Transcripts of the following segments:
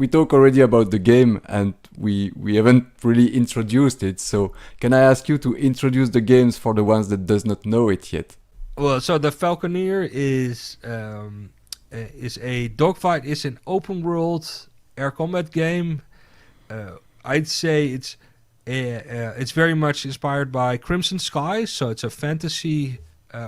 we talk already about the game, and we haven't really introduced it. So can I ask you to introduce the games for the ones that does not know it yet? Well, so the Falconeer is a dogfight. Is an open world air combat game. I'd say it's very much inspired by Crimson Skies. So it's a fantasy,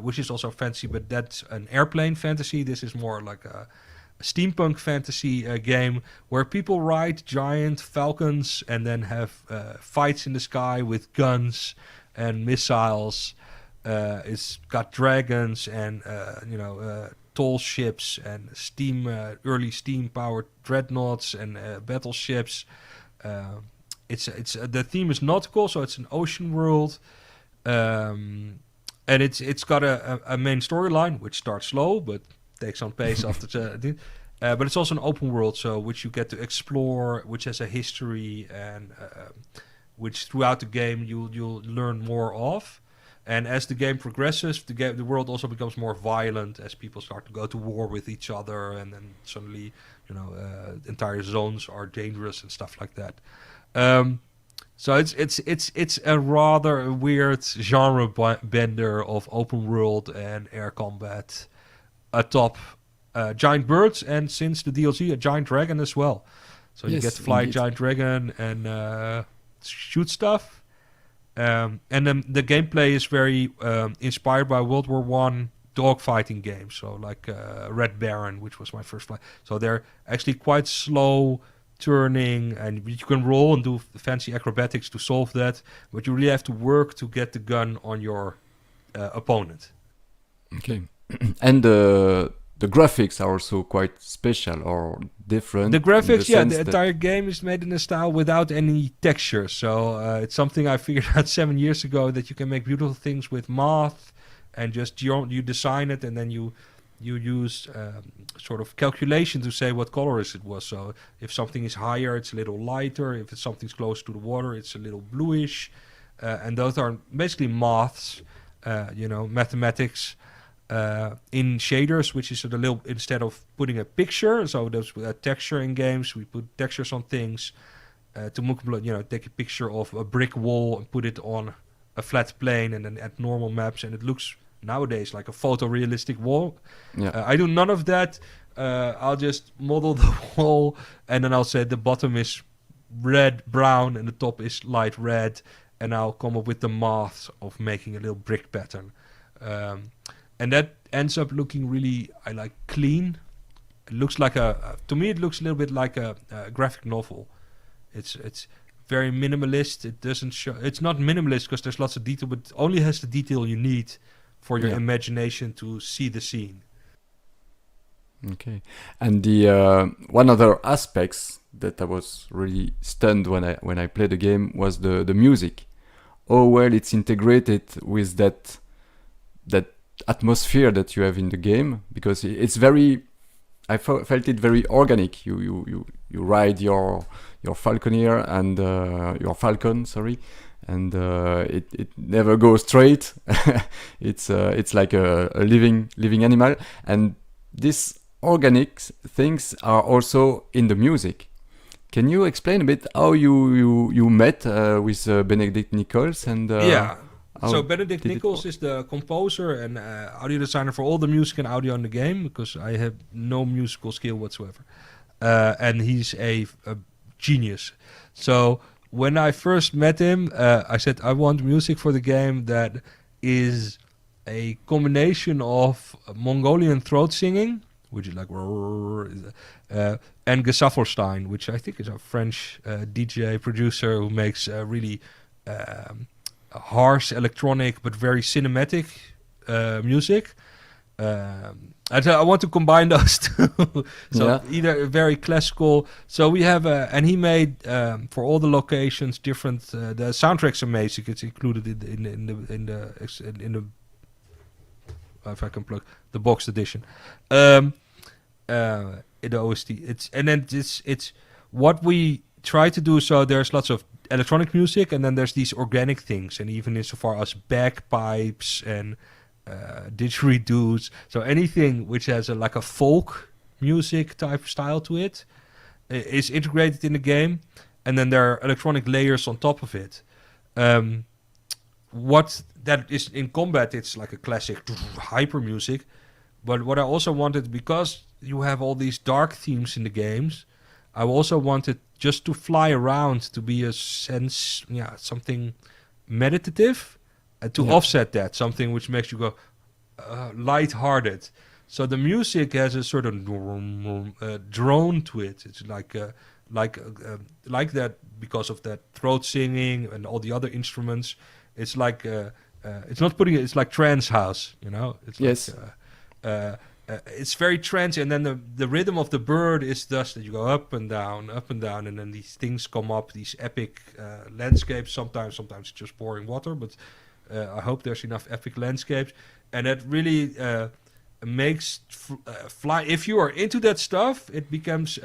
which is also fantasy, but that's an airplane fantasy. This is more like a steampunk fantasy game where people ride giant falcons and then have fights in the sky with guns and missiles. It's got dragons and tall ships and early steam-powered dreadnoughts and battleships. It's the theme is nautical, so it's an ocean world, and it's got a main storyline which starts slow but takes on pace after but it's also an open world, so which you get to explore, which has a history and which throughout the game you'll learn more of. And as the game progresses, the world also becomes more violent as people start to go to war with each other, and then suddenly, entire zones are dangerous and stuff like that. So it's a rather weird genre bender of open world and air combat, atop giant birds, and since the DLC, a giant dragon as well. So you get to fly a giant dragon and shoot stuff. And then the gameplay is very inspired by World War I dogfighting games, so like Red Baron, which was my first flight. So they're actually quite slow turning, and you can roll and do fancy acrobatics to solve that, but you really have to work to get the gun on your opponent. Okay. And the graphics are also quite special or different. The graphics, the entire game is made in a style without any texture. So it's something I figured out 7 years ago, that you can make beautiful things with math, and just you design it, and then you use sort of calculation to say what colors it was. So if something is higher, it's a little lighter. If it's something's close to the water, it's a little bluish. And those are basically maths, mathematics. In shaders, which is a little, instead of putting a picture, so there's texture in games, we put textures on things to take a picture of a brick wall and put it on a flat plane, and then add normal maps, and it looks nowadays like a photorealistic wall. I do none of that. I'll just model the wall, and then I'll say the bottom is red brown and the top is light red, and I'll come up with the math of making a little brick pattern. And that ends up looking really, clean. It looks like to me, it looks a little bit like a graphic novel. It's very minimalist. It doesn't show. It's not minimalist because there's lots of detail, but it only has the detail you need for your imagination to see the scene. Okay, and the one other aspects that I was really stunned when I played the game was the music. Oh well, it's integrated with that atmosphere that you have in the game, because it's very, I felt it very organic. You ride your Falconeer and your Falcon, sorry, and it never goes straight. It's like a living animal, and these organic things are also in the music. Can you explain a bit how you met with Benedict Nichols and So Benedict Nichols is the composer and audio designer for all the music and audio in the game, because I have no musical skill whatsoever. And he's a genius. So when I first met him, I said, I want music for the game that is a combination of Mongolian throat singing, which is like, and Gesaffelstein, which I think is a French DJ producer who makes really harsh electronic but very cinematic music. I want to combine those two. Either very classical. So we have and he made for all the locations different. The soundtrack's amazing. It's included in the if I can plug the boxed edition. In the OST, it's what we try to do. So there's lots of electronic music, and then there's these organic things, and even insofar as bagpipes and didgeridoos. So anything which has like a folk music type style to it, is integrated in the game, and then there are electronic layers on top of it. What that is in combat, it's like a classic hyper music. But what I also wanted, because you have all these dark themes in the games, I also wanted just to fly around to be a sense, something meditative, to offset that, something which makes you go light-hearted. So the music has a sort of drone to it. It's like that because of that throat singing and all the other instruments. It's like it's not putting it. It's like trance house, It's Yes. Like, it's very trance, and then the rhythm of the bird is thus that you go up and down, and then these things come up, these epic landscapes. Sometimes it's just pouring water, but I hope there's enough epic landscapes, and that really makes fly. If you are into that stuff, it becomes.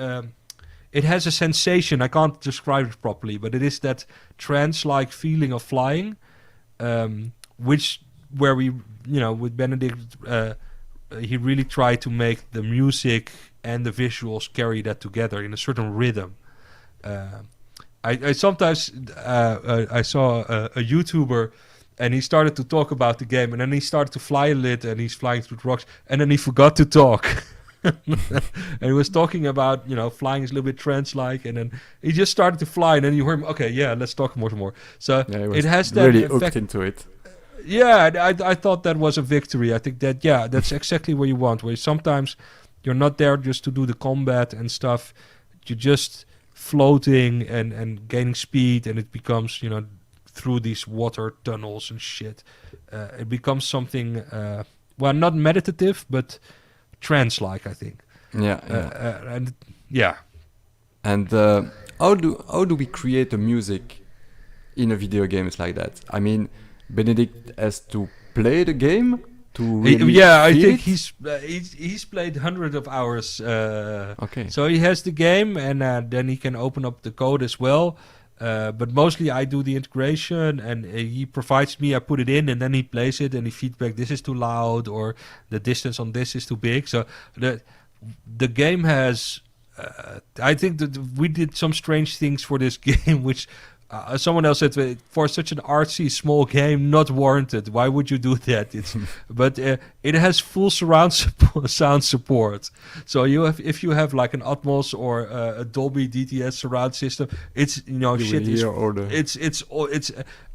It has a sensation. I can't describe it properly, but it is that trance-like feeling of flying, where we, with Benedict. He really tried to make the music and the visuals carry that together in a certain rhythm. I sometimes I saw a YouTuber, and he started to talk about the game, and then he started to fly a little, and he's flying through the rocks, and then he forgot to talk. And he was talking about, flying is a little bit trance-like, and then he just started to fly, and then you heard him, okay, let's talk more. So it has that really effect. hooked into it. Yeah, I thought that was a victory. I think that, that's exactly what you want. Where sometimes you're not there just to do the combat and stuff. You're just floating and gaining speed, and it becomes, through these water tunnels and shit. It becomes something, not meditative, but trance-like, I think. And how do we create a music in a video game like that? I mean, Benedict has to play the game to really I think it? he's played hundreds of hours. Okay. So he has the game, and then he can open up the code as well. But mostly I do the integration, and he provides me. I put it in, and then he plays it, and he feedback. This is too loud, or the distance on this is too big. So the game has. I think that we did some strange things for this game, which. Someone else said, for such an artsy small game, not warranted. Why would you do that? But it has full surround sound support. So if you have like an Atmos or a Dolby DTS surround system, it's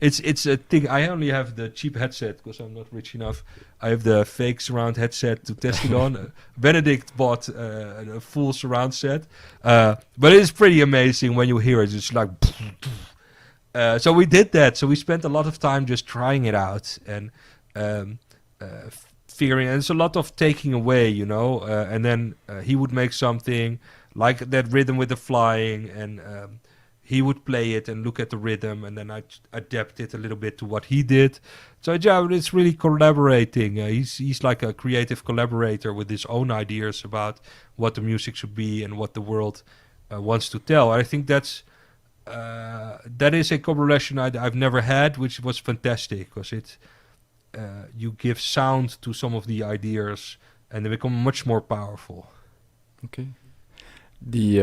it's a thing. I only have the cheap headset because I'm not rich enough. I have the fake surround headset to test it on. Benedict bought a full surround set, but it's pretty amazing when you hear it. It's like. So we did that. So we spent a lot of time just trying it out and figuring. And it's a lot of taking away, and then he would make something like that rhythm with the flying, and he would play it and look at the rhythm, and then I adapt it a little bit to what he did. So it's really collaborating. He's like a creative collaborator with his own ideas about what the music should be and what the world wants to tell. I think that is a collaboration I've never had, which was fantastic because you give sound to some of the ideas and they become much more powerful. Okay. The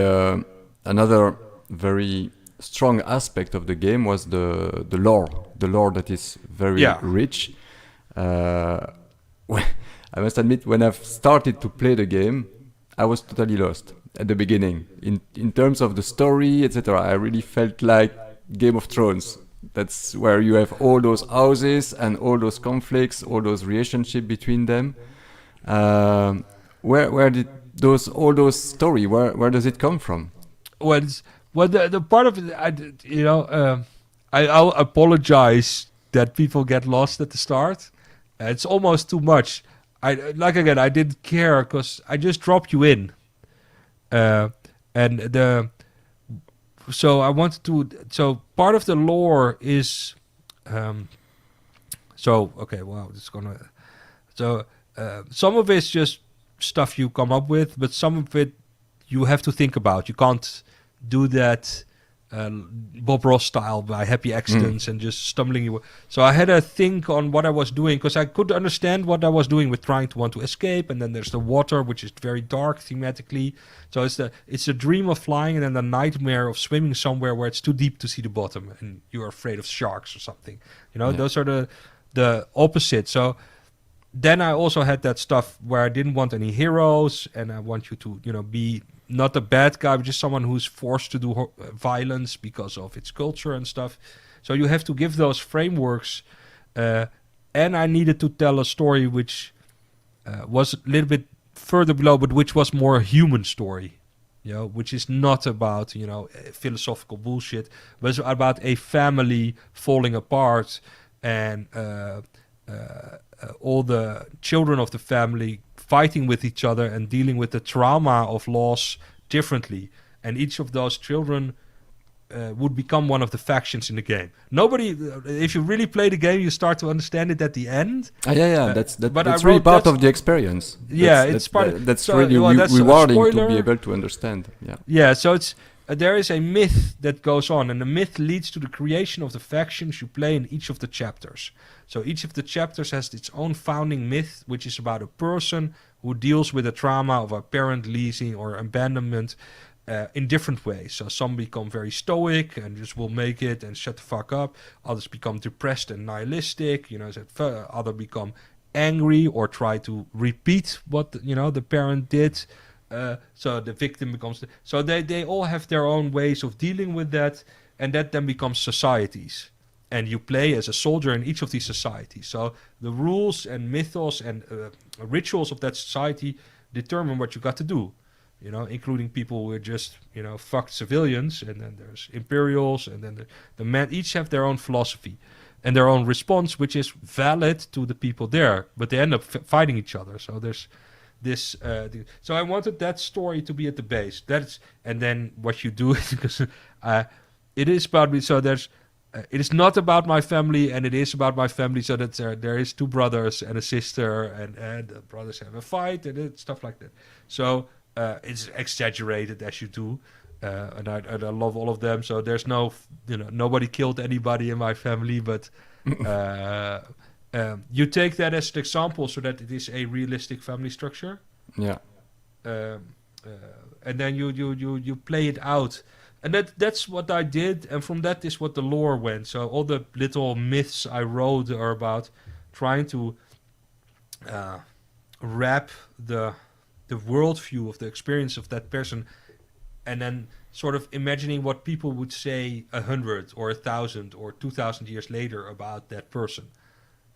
another very strong aspect of the game was the lore that is very rich. I must admit, when I've started to play the game, I was totally lost at the beginning. In terms of the story, etc., I really felt like Game of Thrones. That's where you have all those houses and all those conflicts, all those relationships between them. Where did all those story? Where does it come from? Well, the part of it, I'll apologize that people get lost at the start. It's almost too much. I didn't care because I just dropped you in. So I wanted to. So part of the lore is. Some of it's just stuff you come up with, but some of it you have to think about. You can't do that Bob Ross style by happy accidents and just stumbling. So I had to think on what I was doing, because I could understand what I was doing with trying to want to escape, and then there's the water, which is very dark thematically. So it's the dream of flying, and then the nightmare of swimming somewhere where it's too deep to see the bottom, and you're afraid of sharks or something. Those are the opposite. So then I also had that stuff where I didn't want any heroes, and I want you to be not a bad guy, but just someone who's forced to do violence because of its culture and stuff. So you have to give those frameworks. And I needed to tell a story which was a little bit further below, but which was more a human story, which is not about, philosophical bullshit, but it's about a family falling apart, and all the children of the family fighting with each other and dealing with the trauma of loss differently. And each of those children would become one of the factions in the game. If you really play the game, you start to understand it at the end. That's really part of the experience. That's really rewarding to be able to understand. So there is a myth that goes on, and the myth leads to the creation of the factions you play in each of the chapters. So each of the chapters has its own founding myth, which is about a person who deals with the trauma of a parent leasing or abandonment in different ways. So some become very stoic and just will make it and shut the fuck up. Others become depressed and nihilistic. Others become angry or try to repeat what the parent did. So the victim becomes... So they all have their own ways of dealing with that, and that then becomes societies. And you play as a soldier in each of these societies. So the rules and mythos and rituals of that society determine what you got to do. Including people who are just, fucked civilians, and then there's Imperials, and then the men each have their own philosophy and their own response, which is valid to the people there, but they end up fighting each other. So there's this. So I wanted that story to be at the base. And then what you do is because it is about me. So there's. It is not about my family, and it is about my family. So that there is two brothers and a sister, and the brothers have a fight and stuff like that. So. It's exaggerated as you do, and I love all of them. So there's nobody killed anybody in my family, but you take that as an example so that it is a realistic family structure. Yeah. And then you play it out, and that's what I did, and from that is what the lore went. So all the little myths I wrote are about trying to wrap the worldview of the experience of that person, and then sort of imagining what people would say 100 or 1,000 or 2,000 years later about that person.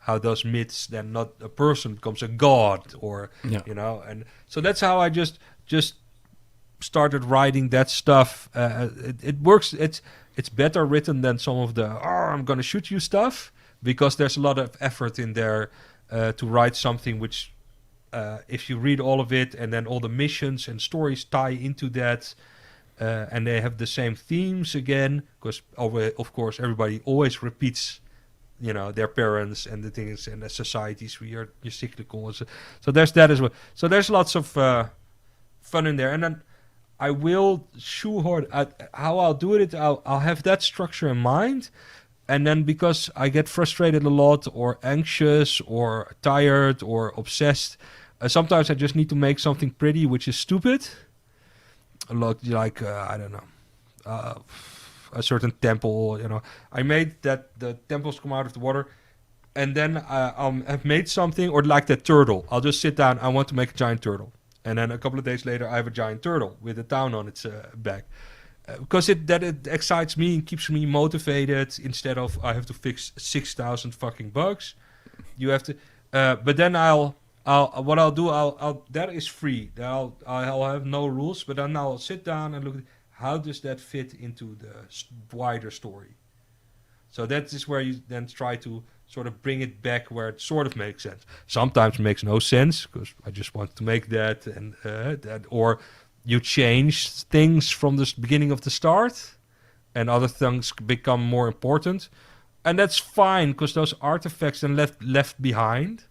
How those myths then not a person becomes a god, or and so that's how I just started writing that stuff. It works. It's better written than some of the I'm gonna shoot you stuff, because there's a lot of effort in there to write something which. If you read all of it, and then all the missions and stories tie into that, and they have the same themes again, because of course everybody always repeats, their parents and the things and the societies where you're cyclical. So there's that as well. So there's lots of fun in there, and then I will shoehorn how I'll do it. I'll have that structure in mind. And then because I get frustrated a lot, or anxious, or tired, or obsessed, sometimes I just need to make something pretty, which is stupid. Like I don't know, a certain temple. I made that the temples come out of the water, and then I've made something, or like that turtle. I'll just sit down. I want to make a giant turtle, and then a couple of days later, I have a giant turtle with a town on its back. Because it excites me and keeps me motivated, instead of I have to fix 6,000 fucking bugs. You have to, but then I'll that is free. I'll have no rules, but then I'll sit down and look at how does that fit into the wider story. So that is where you then try to sort of bring it back where it sort of makes sense. Sometimes it makes no sense because I just want to make that and that, or you change things from the beginning of the start, and other things become more important, and that's fine because those artifacts then left behind.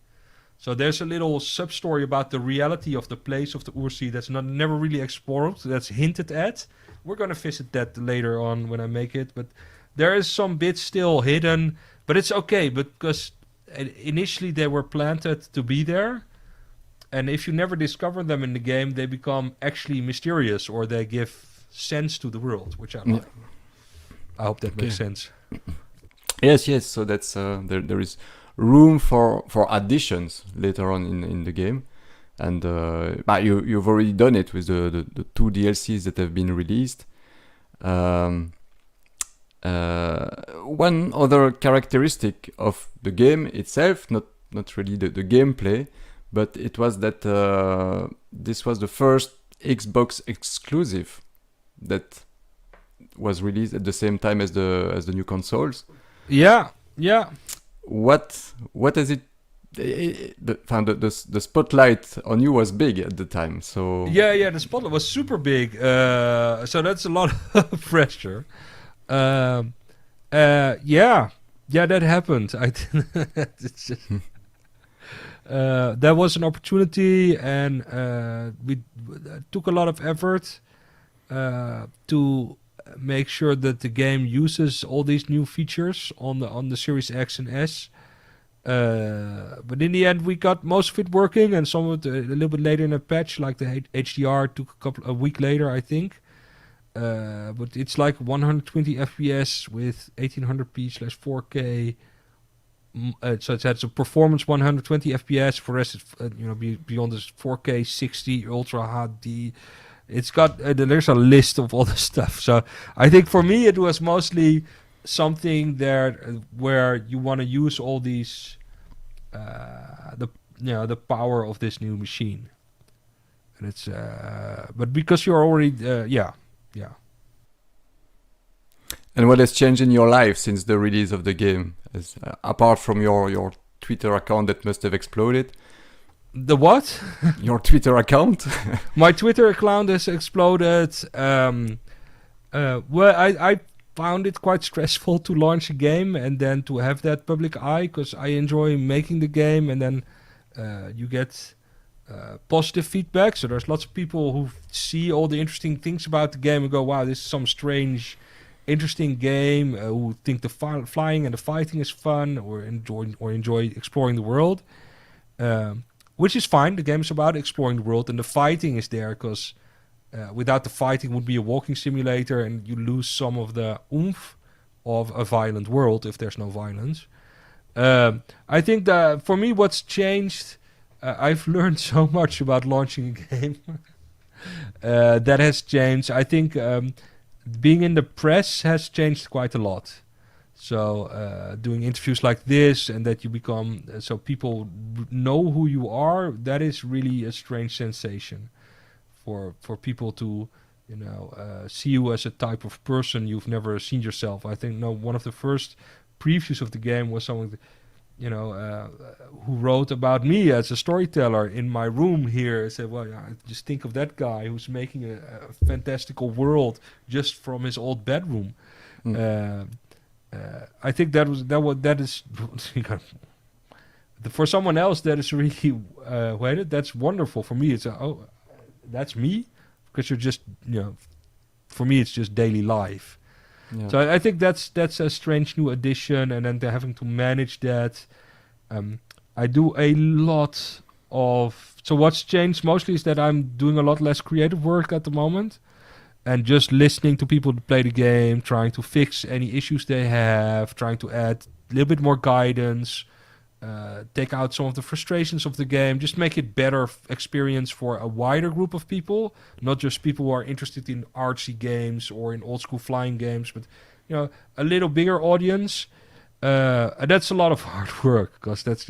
So there's a little sub-story about the reality of the place of the Ursi that's never really explored, that's hinted at. We're going to visit that later on when I make it, but there is some bits still hidden, but it's okay because initially they were planted to be there, and if you never discover them in the game, they become actually mysterious, or they give sense to the world, which I like. I hope that makes sense. Yes. So that's there is room for additions later on in the game, and but you've already done it with the 2 DLCs that have been released. One other characteristic of the game itself, not really the gameplay, but it was that this was the first Xbox exclusive that was released at the same time as the new consoles. Yeah. What is it? The spotlight on you was big at the time, so Yeah. The spotlight was super big, so that's a lot of pressure. Yeah, that happened. It's just, that was an opportunity, and we took a lot of effort to make sure that the game uses all these new features on the Series X and S. But in the end, we got most of it working, and some of it a little bit later in a patch, like the HDR took a week later, I think. But it's like 120 FPS with 1800p/4K. So it's a performance 120 FPS. For the rest, it's, beyond this 4K 60 Ultra HD. It's got there's a list of all the stuff. So I think for me it was mostly something there where you want to use all these the power of this new machine, and it's but because you're already yeah. And what has changed in your life since the release of the game, apart from your Twitter account that must have exploded? The what? Your Twitter account? My Twitter account has exploded. Well, I found it quite stressful to launch a game and then to have that public eye, because I enjoy making the game, and then you get positive feedback. So there's lots of people who see all the interesting things about the game and go, wow, this is some strange, interesting game, who think the flying and the fighting is fun, or enjoy exploring the world. Which is fine. The game is about exploring the world, and the fighting is there because without the fighting, it would be a walking simulator, and you lose some of the oomph of a violent world if there's no violence. I think that for me, what's changed, I've learned so much about launching a game. That has changed. I think being in the press has changed quite a lot. So doing interviews like this, and that you become, so people know who you are, that is really a strange sensation for people to, see you as a type of person you've never seen yourself. I think one of the first previews of the game was someone, who wrote about me as a storyteller in my room here. I said, well, just think of that guy who's making a fantastical world just from his old bedroom. I think that is for someone else that is really that's wonderful. For me, it's that's me, because you're just for me it's just daily life. Yeah. So I think that's a strange new addition, and then having to manage that. I do a lot of, so what's changed mostly is that I'm doing a lot less creative work at the moment. And just listening to people to play the game, trying to fix any issues they have, trying to add a little bit more guidance, take out some of the frustrations of the game, just make it better experience for a wider group of people, not just people who are interested in artsy games or in old school flying games, but a little bigger audience. And that's a lot of hard work, because that's